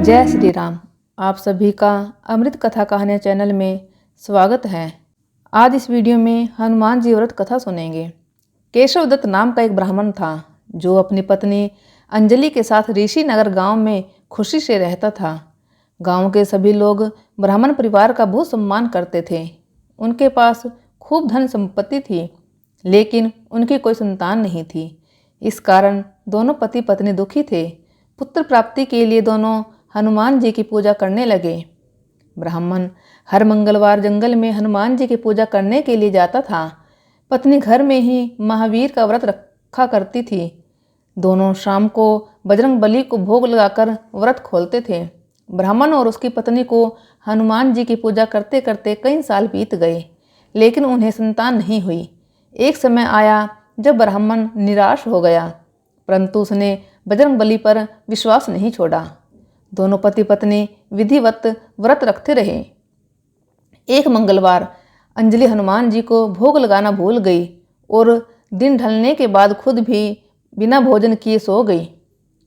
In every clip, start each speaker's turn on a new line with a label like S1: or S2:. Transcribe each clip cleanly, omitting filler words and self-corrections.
S1: जय श्री राम। आप सभी का अमृत कथा कहानियाँ चैनल में स्वागत है। आज इस वीडियो में हनुमान जी व्रत कथा सुनेंगे। केशव दत्त नाम का एक ब्राह्मण था जो अपनी पत्नी अंजलि के साथ ऋषि नगर गाँव में खुशी से रहता था। गांव के सभी लोग ब्राह्मण परिवार का बहुत सम्मान करते थे। उनके पास खूब धन संपत्ति थी, लेकिन उनकी कोई संतान नहीं थी। इस कारण दोनों पति पत्नी दुखी थे। पुत्र प्राप्ति के लिए दोनों हनुमान जी की पूजा करने लगे। ब्राह्मण हर मंगलवार जंगल में हनुमान जी की पूजा करने के लिए जाता था। पत्नी घर में ही महावीर का व्रत रखा करती थी। दोनों शाम को बजरंग बली को भोग लगाकर व्रत खोलते थे। ब्राह्मण और उसकी पत्नी को हनुमान जी की पूजा करते करते कई साल बीत गए, लेकिन उन्हें संतान नहीं हुई। एक समय आया जब ब्राह्मण निराश हो गया, परंतु उसने बजरंग बली पर विश्वास नहीं छोड़ा। दोनों पति पत्नी विधिवत व्रत रखते रहे। एक मंगलवार अंजलि हनुमान जी को भोग लगाना भूल गई और दिन ढलने के बाद खुद भी बिना भोजन किए सो गई।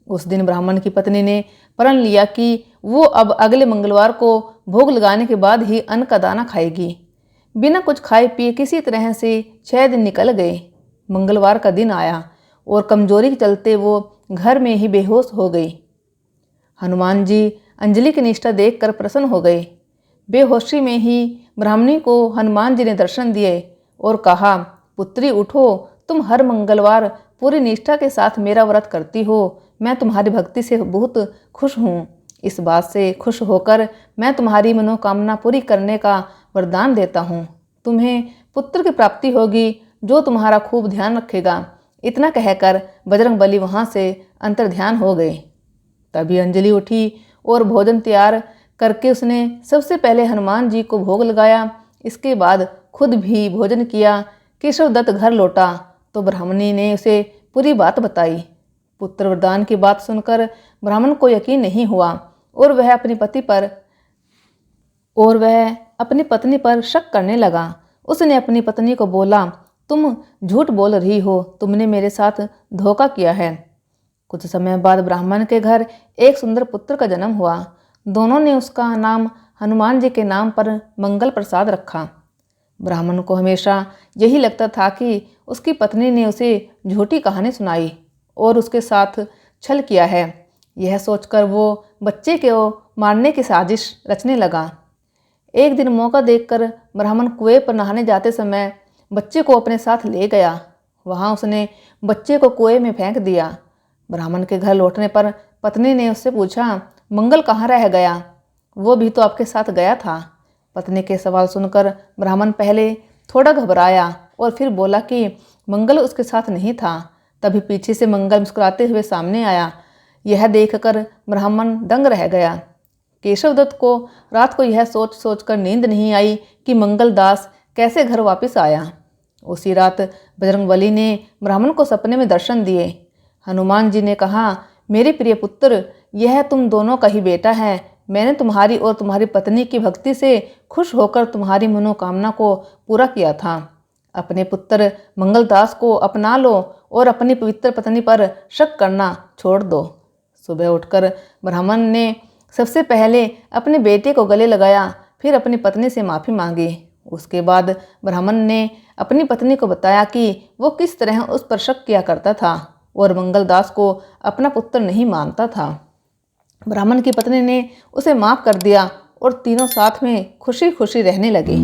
S1: उस दिन ब्राह्मण की पत्नी ने प्रण लिया कि वो अब अगले मंगलवार को भोग लगाने के बाद ही अन्न का दाना खाएगी। बिना कुछ खाए पिए किसी तरह से 6 दिन निकल गए। मंगलवार का दिन आया और कमजोरी के चलते वो घर में ही बेहोश हो गई। हनुमान जी अंजलि की निष्ठा देखकर प्रसन्न हो गए। बेहोशी में ही ब्राह्मणी को हनुमान जी ने दर्शन दिए और कहा, पुत्री उठो, तुम हर मंगलवार पूरी निष्ठा के साथ मेरा व्रत करती हो। मैं तुम्हारी भक्ति से बहुत खुश हूँ। इस बात से खुश होकर मैं तुम्हारी मनोकामना पूरी करने का वरदान देता हूँ। तुम्हें पुत्र की प्राप्ति होगी जो तुम्हारा खूब ध्यान रखेगा। इतना कहकर बजरंग बली वहाँ से अंतर्ध्यान हो गए। तभी अंजलि उठी और भोजन तैयार करके उसने सबसे पहले हनुमान जी को भोग लगाया। इसके बाद खुद भी भोजन किया। केशव दत्त घर लौटा तो ब्राह्मणी ने उसे पूरी बात बताई। पुत्र वरदान की बात सुनकर ब्राह्मण को यकीन नहीं हुआ और वह अपनी पत्नी पर शक करने लगा। उसने अपनी पत्नी को बोला, तुम झूठ बोल रही हो, तुमने मेरे साथ धोखा किया है। कुछ समय बाद ब्राह्मण के घर एक सुंदर पुत्र का जन्म हुआ। दोनों ने उसका नाम हनुमान जी के नाम पर मंगल प्रसाद रखा। ब्राह्मण को हमेशा यही लगता था कि उसकी पत्नी ने उसे झूठी कहानी सुनाई और उसके साथ छल किया है। यह सोचकर वो बच्चे को मारने की साजिश रचने लगा। एक दिन मौका देखकर ब्राह्मण कुएं पर नहाने जाते समय बच्चे को अपने साथ ले गया। वहाँ उसने बच्चे को कुएं में फेंक दिया। ब्राह्मण के घर लौटने पर पत्नी ने उससे पूछा, मंगल कहाँ रह गया? वो भी तो आपके साथ गया था। पत्नी के सवाल सुनकर ब्राह्मण पहले थोड़ा घबराया और फिर बोला कि मंगल उसके साथ नहीं था। तभी पीछे से मंगल मुस्कुराते हुए सामने आया। यह देखकर ब्राह्मण दंग रह गया। केशव दत्त को रात को यह सोच सोचकर नींद नहीं आई कि मंगल दास कैसे घर वापस आया। उसी रात बजरंगबली ने ब्राह्मण को सपने में दर्शन दिए। हनुमान जी ने कहा, मेरे प्रिय पुत्र, यह तुम दोनों का ही बेटा है। मैंने तुम्हारी और तुम्हारी पत्नी की भक्ति से खुश होकर तुम्हारी मनोकामना को पूरा किया था। अपने पुत्र मंगलदास को अपना लो और अपनी पवित्र पत्नी पर शक करना छोड़ दो। सुबह उठकर ब्राह्मण ने सबसे पहले अपने बेटे को गले लगाया, फिर अपनी पत्नी से माफ़ी मांगी। उसके बाद ब्राह्मण ने अपनी पत्नी को बताया कि वो किस तरह उस पर शक किया करता था और मंगलदास को अपना पुत्र नहीं मानता था। ब्राह्मण की पत्नी ने उसे माफ़ कर दिया और तीनों साथ में खुशी खुशी रहने लगे।